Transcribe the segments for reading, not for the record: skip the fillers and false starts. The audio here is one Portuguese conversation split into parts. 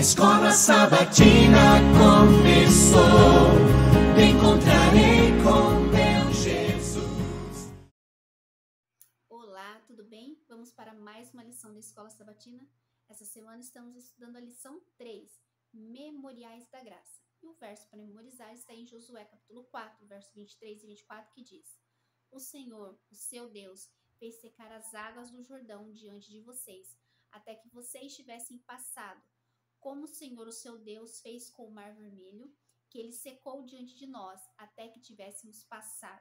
Escola Sabatina começou, te encontrarei com meu Jesus. Olá, tudo bem? Vamos para mais uma lição da Escola Sabatina. Essa semana estamos estudando a lição 3, Memoriais da Graça. E o verso para memorizar está em Josué capítulo 4, versos 23 e 24, que diz: O Senhor, o seu Deus, fez secar as águas do Jordão diante de vocês, até que vocês tivessem passado. Como o Senhor, o seu Deus, fez com o Mar Vermelho, que ele secou diante de nós, até que tivéssemos passado.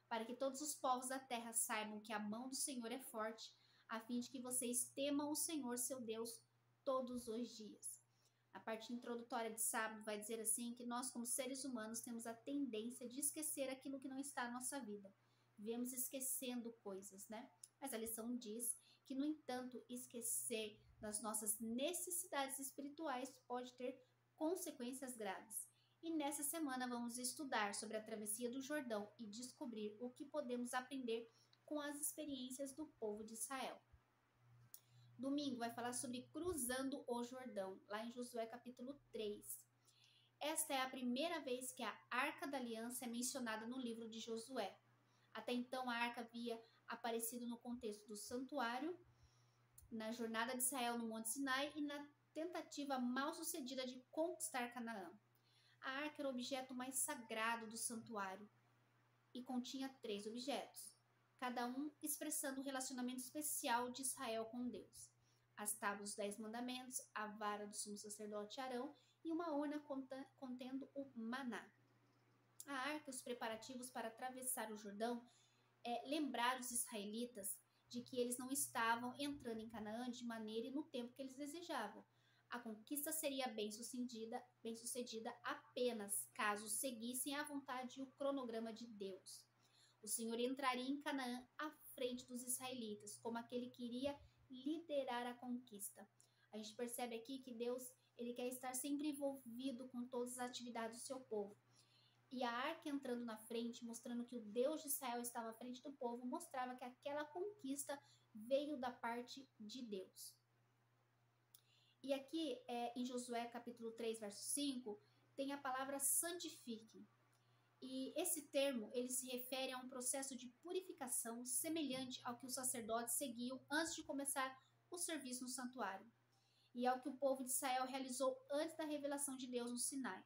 Para que todos os povos da terra saibam que a mão do Senhor é forte, a fim de que vocês temam o Senhor, seu Deus, todos os dias. A parte introdutória de sábado vai dizer assim que nós, como seres humanos, temos a tendência de esquecer aquilo que não está na nossa vida. Vivemos esquecendo coisas, né? Mas a lição diz que, no entanto, esquecer das nossas necessidades espirituais pode ter consequências graves. E nessa semana vamos estudar sobre a travessia do Jordão e descobrir o que podemos aprender com as experiências do povo de Israel. Domingo vai falar sobre cruzando o Jordão, lá em Josué capítulo 3. Esta é a primeira vez que a Arca da Aliança é mencionada no livro de Josué. Até então, a arca havia aparecido no contexto do santuário, na jornada de Israel no Monte Sinai e na tentativa mal sucedida de conquistar Canaã. A arca era o objeto mais sagrado do santuário e continha 3 objetos, cada um expressando o relacionamento especial de Israel com Deus. As tábuas dos 10 mandamentos, a vara do sumo sacerdote Arão e uma urna contendo o maná. A arca e os preparativos para atravessar o Jordão lembraram os israelitas de que eles não estavam entrando em Canaã de maneira e no tempo que eles desejavam. A conquista seria bem sucedida apenas caso seguissem a vontade e o cronograma de Deus. O Senhor entraria em Canaã à frente dos israelitas, como aquele que iria liderar a conquista. A gente percebe aqui que Deus ele quer estar sempre envolvido com todas as atividades do seu povo. E a arca entrando na frente, mostrando que o Deus de Israel estava à frente do povo, mostrava que aquela conquista veio da parte de Deus. E aqui, em Josué capítulo 3, verso 5, tem a palavra santifique. E esse termo, ele se refere a um processo de purificação semelhante ao que os sacerdotes seguiam antes de começar o serviço no santuário. E ao que o povo de Israel realizou antes da revelação de Deus no Sinai.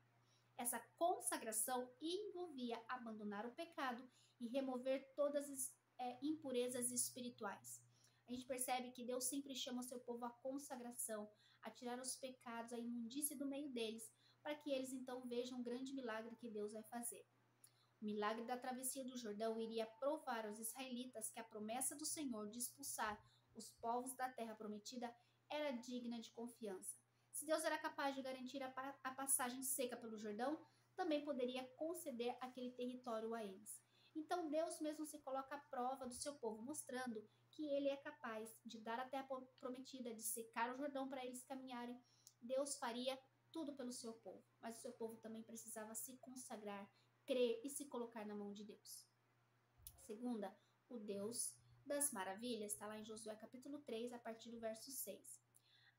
Essa consagração envolvia abandonar o pecado e remover todas as impurezas espirituais. A gente percebe que Deus sempre chama o seu povo à consagração, a tirar os pecados, a imundície do meio deles, para que eles então vejam o grande milagre que Deus vai fazer. O milagre da travessia do Jordão iria provar aos israelitas que a promessa do Senhor de expulsar os povos da terra prometida era digna de confiança. Se Deus era capaz de garantir a passagem seca pelo Jordão, também poderia conceder aquele território a eles. Então Deus mesmo se coloca à prova do seu povo, mostrando que ele é capaz de dar a terra prometida, de secar o Jordão para eles caminharem. Deus faria tudo pelo seu povo, mas o seu povo também precisava se consagrar, crer e se colocar na mão de Deus. Segunda, o Deus das maravilhas, está lá em Josué capítulo 3, a partir do verso 6.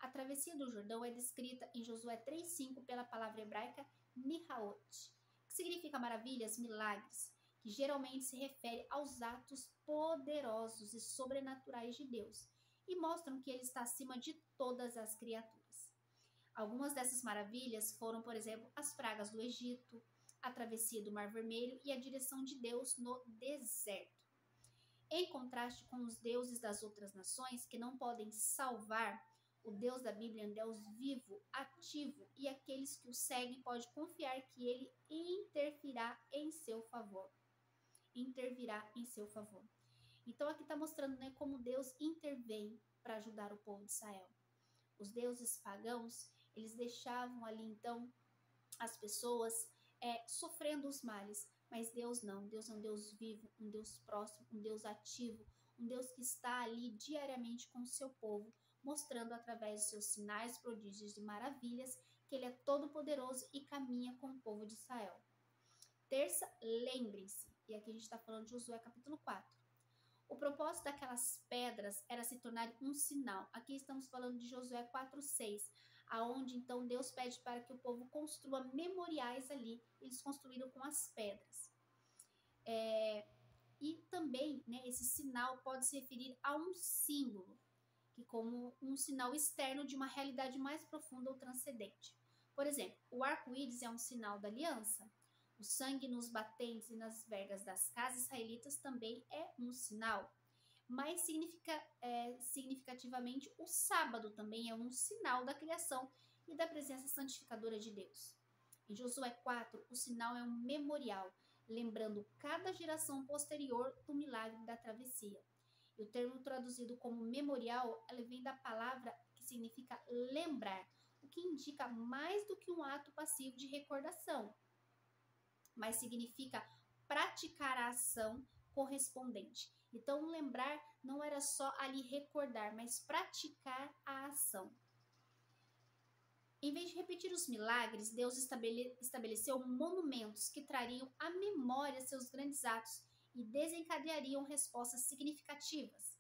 A travessia do Jordão é descrita em Josué 3,5 pela palavra hebraica Nihaot, que significa maravilhas, milagres, que geralmente se refere aos atos poderosos e sobrenaturais de Deus, e mostram que ele está acima de todas as criaturas. Algumas dessas maravilhas foram, por exemplo, as pragas do Egito, a travessia do Mar Vermelho e a direção de Deus no deserto. Em contraste com os deuses das outras nações, que não podem salvar, o Deus da Bíblia é um Deus vivo, ativo, e aqueles que o seguem podem confiar que ele intervirá em seu favor. Então aqui está mostrando, né, como Deus intervém para ajudar o povo de Israel. Os deuses pagãos, eles deixavam ali então as pessoas sofrendo os males, mas Deus não. Deus é um Deus vivo, um Deus próximo, um Deus ativo, um Deus que está ali diariamente com o seu povo, mostrando através de seus sinais, prodígios e maravilhas que ele é todo poderoso e caminha com o povo de Israel. Terça, lembrem-se, e aqui a gente está falando de Josué capítulo 4. O propósito daquelas pedras era se tornar um sinal. Aqui estamos falando de Josué 4,6. aonde então Deus pede para que o povo construa memoriais ali. Eles construíram com as pedras. E também, né, esse sinal pode se referir a um símbolo, que como um sinal externo de uma realidade mais profunda ou transcendente. Por exemplo, o arco-íris é um sinal da aliança. O sangue nos batentes e nas vergas das casas israelitas também é um sinal. Mais significativamente, o sábado também é um sinal da criação e da presença santificadora de Deus. Em Josué 4, o sinal é um memorial, lembrando cada geração posterior do milagre da travessia. E o termo traduzido como memorial, ele vem da palavra que significa lembrar, o que indica mais do que um ato passivo de recordação, mas significa praticar a ação correspondente. Então, lembrar não era só ali recordar, mas praticar a ação. Em vez de repetir os milagres, Deus estabeleceu monumentos que trariam à memória seus grandes atos e desencadeariam respostas significativas.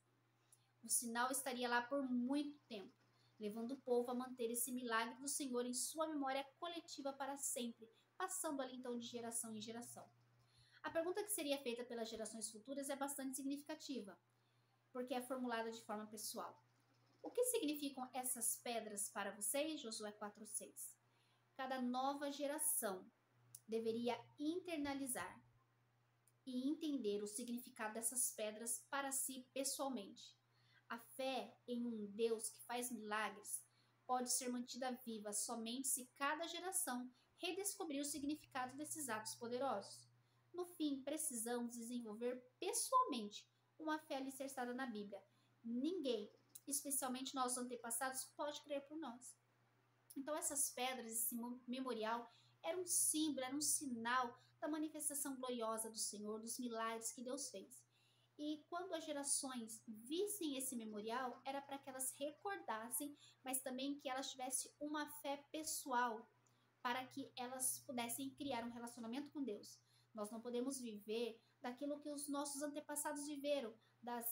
O sinal estaria lá por muito tempo, levando o povo a manter esse milagre do Senhor em sua memória coletiva para sempre, passando ali então de geração em geração. A pergunta que seria feita pelas gerações futuras é bastante significativa, porque é formulada de forma pessoal. O que significam essas pedras para vocês? Josué 4:6. Cada nova geração deveria internalizar e entender o significado dessas pedras para si pessoalmente. A fé em um Deus que faz milagres pode ser mantida viva somente se cada geração redescobrir o significado desses atos poderosos. No fim, precisamos desenvolver pessoalmente uma fé alicerçada na Bíblia. Ninguém, especialmente nossos antepassados, pode crer por nós. Então essas pedras, esse memorial, era um símbolo, era um sinal da manifestação gloriosa do Senhor, dos milagres que Deus fez. E quando as gerações vissem esse memorial, era para que elas recordassem, mas também que elas tivessem uma fé pessoal, para que elas pudessem criar um relacionamento com Deus. Nós não podemos viver daquilo que os nossos antepassados viveram, das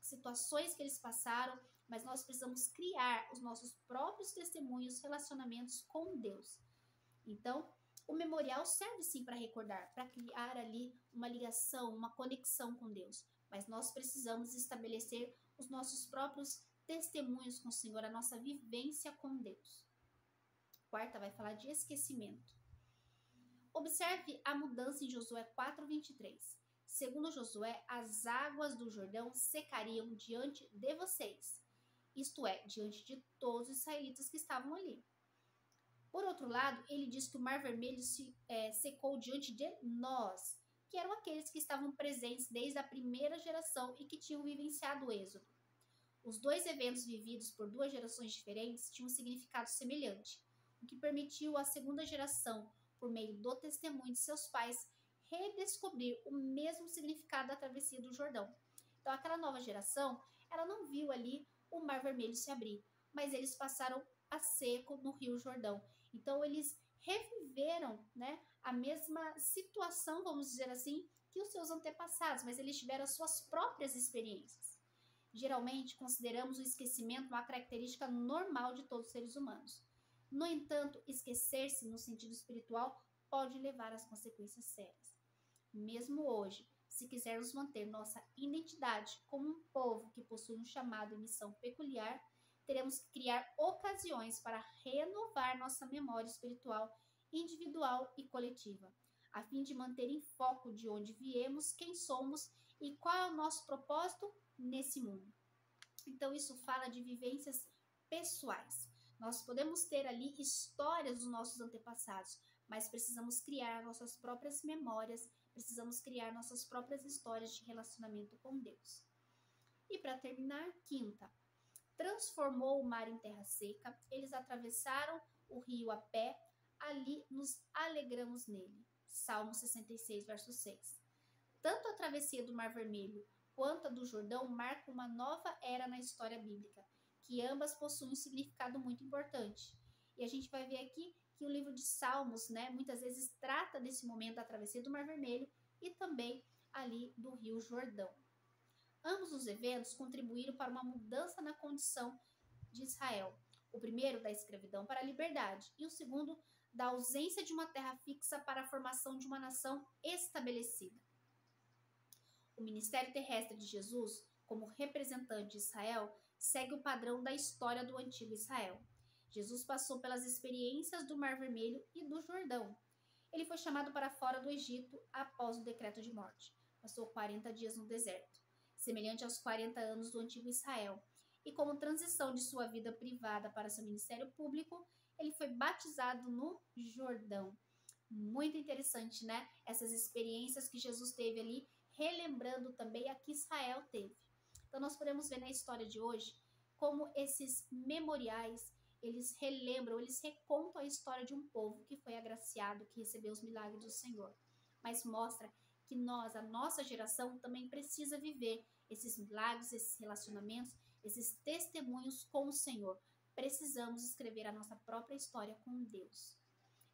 situações que eles passaram, mas nós precisamos criar os nossos próprios testemunhos, relacionamentos com Deus. Então, o memorial serve sim para recordar, para criar ali uma ligação, uma conexão com Deus, mas nós precisamos estabelecer os nossos próprios testemunhos com o Senhor, a nossa vivência com Deus. Quarta vai falar de esquecimento. Observe a mudança em Josué 4:23. Segundo Josué, as águas do Jordão secariam diante de vocês, isto é, diante de todos os israelitas que estavam ali. Por outro lado, ele diz que o Mar Vermelho se secou diante de nós, que eram aqueles que estavam presentes desde a primeira geração e que tinham vivenciado o Êxodo. Os dois eventos vividos por duas gerações diferentes tinham um significado semelhante, o que permitiu à segunda geração, por meio do testemunho de seus pais, redescobrir o mesmo significado da travessia do Jordão. Então, aquela nova geração, ela não viu ali o Mar Vermelho se abrir, mas eles passaram a seco no Rio Jordão. Então, eles reviveram, né, a mesma situação, vamos dizer assim, que os seus antepassados, mas eles tiveram as suas próprias experiências. Geralmente, consideramos o esquecimento uma característica normal de todos os seres humanos. No entanto, esquecer-se no sentido espiritual pode levar às consequências sérias. Mesmo hoje, se quisermos manter nossa identidade como um povo que possui um chamado e missão peculiar, teremos que criar ocasiões para renovar nossa memória espiritual, individual e coletiva, a fim de manter em foco de onde viemos, quem somos e qual é o nosso propósito nesse mundo. Então, isso fala de vivências pessoais. Nós podemos ter ali histórias dos nossos antepassados, mas precisamos criar nossas próprias memórias, precisamos criar nossas próprias histórias de relacionamento com Deus. E para terminar, quinta, transformou o mar em terra seca, eles atravessaram o rio a pé, ali nos alegramos nele. Salmo 66, verso 6. Tanto a travessia do Mar Vermelho quanto a do Jordão marcam uma nova era na história bíblica, que ambas possuem um significado muito importante. E a gente vai ver aqui que o livro de Salmos, né, muitas vezes trata desse momento da travessia do Mar Vermelho e também ali do Rio Jordão. Ambos os eventos contribuíram para uma mudança na condição de Israel. O primeiro, da escravidão para a liberdade, e o segundo, da ausência de uma terra fixa para a formação de uma nação estabelecida. O ministério terrestre de Jesus, como representante de Israel, segue o padrão da história do antigo Israel. Jesus passou pelas experiências do Mar Vermelho e do Jordão. Ele foi chamado para fora do Egito após o decreto de morte. Passou 40 dias no deserto, semelhante aos 40 anos do antigo Israel. E como transição de sua vida privada para seu ministério público, ele foi batizado no Jordão. Muito interessante, né? Essas experiências que Jesus teve ali, relembrando também a que Israel teve. Então nós podemos ver na história de hoje como esses memoriais, eles relembram, eles recontam a história de um povo que foi agraciado, que recebeu os milagres do Senhor. Mas mostra que nós, a nossa geração, também precisa viver esses milagres, esses relacionamentos, esses testemunhos com o Senhor. Precisamos escrever a nossa própria história com Deus.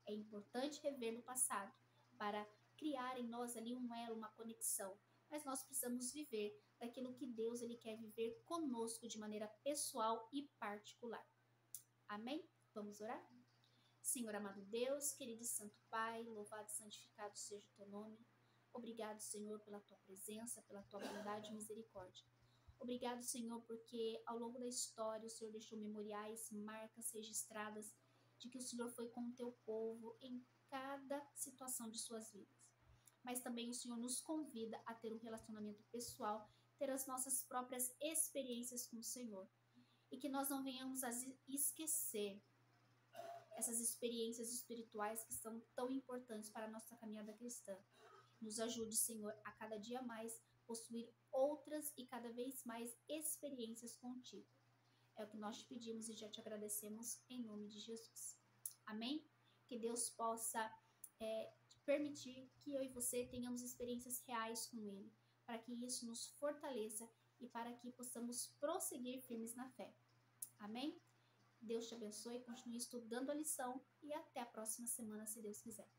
É importante rever no passado para criar em nós ali um elo, uma conexão. Mas nós precisamos viver daquilo que Deus ele quer viver conosco de maneira pessoal e particular. Amém? Vamos orar? Senhor amado Deus, querido e santo Pai, louvado e santificado seja o teu nome. Obrigado, Senhor, pela tua presença, pela tua bondade e misericórdia. Obrigado, Senhor, porque ao longo da história o Senhor deixou memoriais, marcas registradas de que o Senhor foi com o teu povo em cada situação de suas vidas. Mas também o Senhor nos convida a ter um relacionamento pessoal, ter as nossas próprias experiências com o Senhor. E que nós não venhamos a esquecer essas experiências espirituais que são tão importantes para a nossa caminhada cristã. Nos ajude, Senhor, a cada dia mais possuir outras e cada vez mais experiências contigo. É o que nós te pedimos e já te agradecemos em nome de Jesus. Amém? Que Deus possa permitir que eu e você tenhamos experiências reais com Ele, para que isso nos fortaleça e para que possamos prosseguir firmes na fé. Amém? Deus te abençoe, continue estudando a lição e até a próxima semana, se Deus quiser.